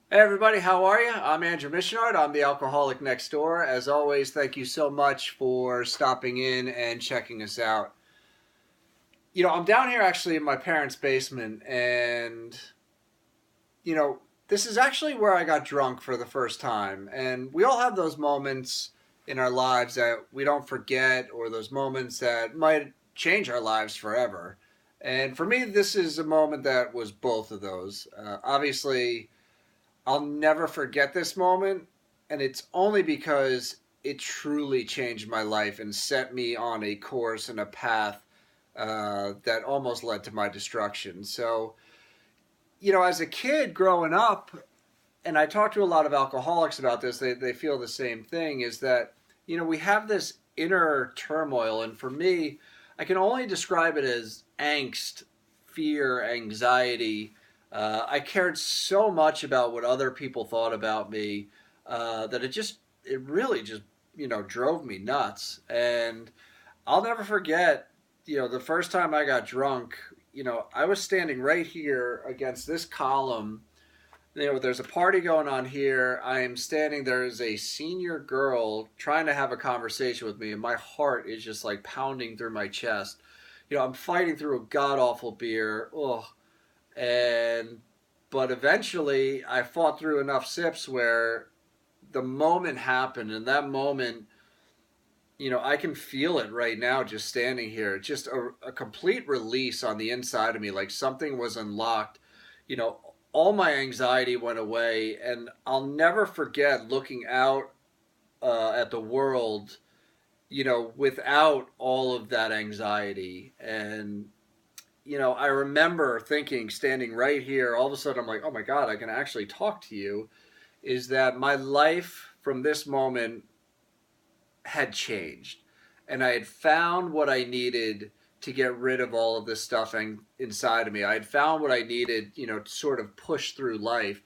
Hey everybody, how are you? I'm Andrew Missionard. I'm the alcoholic next door. As always, thank you so much for stopping in and checking us out. I'm down here actually in my parents' basement, and you know, this is actually where I got drunk for the first time. And we all have those moments in our lives that we don't forget, or those moments that might change our lives forever. And for me, this is a moment that was both of those. Obviously, I'll never forget this moment, and it's only because it truly changed my life and set me on a course and a path that almost led to my destruction. So, as a kid growing up, and I talk to a lot of alcoholics about this, they feel the same thing is that, we have this inner turmoil. And for me, I can only describe it as angst, fear, anxiety. I cared so much about what other people thought about me that it really just, drove me nuts. And I'll never forget, the first time I got drunk, I was standing right here against this column. There's a party going on here. I am standing. There is a senior girl trying to have a conversation with me, and my heart is just like pounding through my chest. I'm fighting through a god awful beer. Ugh. And but eventually, I fought through enough sips where the moment happened, and that moment, I can feel it right now just standing here. Just a complete release on the inside of me, like something was unlocked. All my anxiety went away, and I'll never forget looking out at the world, without all of that anxiety. And, I remember thinking, standing right here, all of a sudden I'm like, oh my God, I can actually talk to you. Is that my life from this moment had changed, and I had found what I needed to get rid of all of this stuff inside of me. I had found what I needed, to sort of push through life.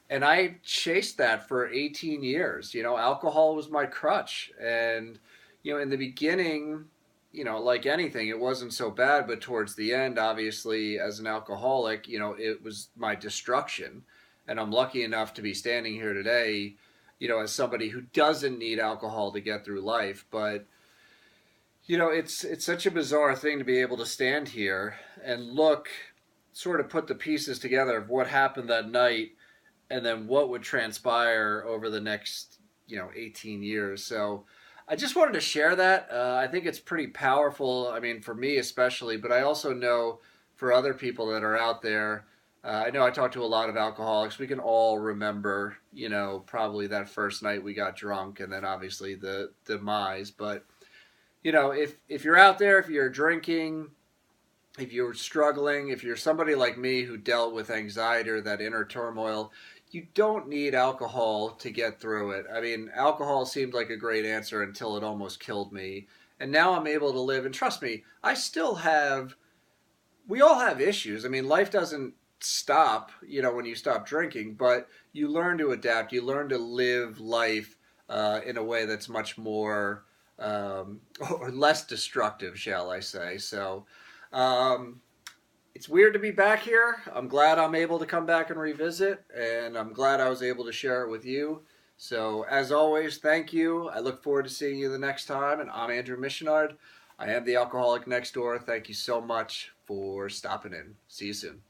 And I chased that for 18 years. Alcohol was my crutch. And, in the beginning, like anything, it wasn't so bad. But towards the end, obviously, as an alcoholic, it was my destruction. And I'm lucky enough to be standing here today, as somebody who doesn't need alcohol to get through life. But, it's such a bizarre thing to be able to stand here and look, sort of put the pieces together of what happened that night and then what would transpire over the next 18 years. So I just wanted to share that. I think it's pretty powerful. I mean, for me especially, but I also know for other people that are out there. I know I talk to a lot of alcoholics. We can all remember, probably that first night we got drunk, and then obviously the demise. But if you're out there, if you're drinking, if you're struggling, if you're somebody like me who dealt with anxiety or that inner turmoil, you don't need alcohol to get through it. I mean, alcohol seemed like a great answer until it almost killed me. And now I'm able to live. And trust me, we all have issues. I mean, life doesn't stop, when you stop drinking, but you learn to adapt. You learn to live life in a way that's much more, or less destructive, shall I say. So, um, it's weird to be back here. I'm glad I'm able to come back and revisit, and I'm glad I was able to share it with you. So, as always, thank you. I look forward to seeing you the next time. And I'm Andrew Missionard. I am the alcoholic next door. Thank you so much for stopping in. See you soon.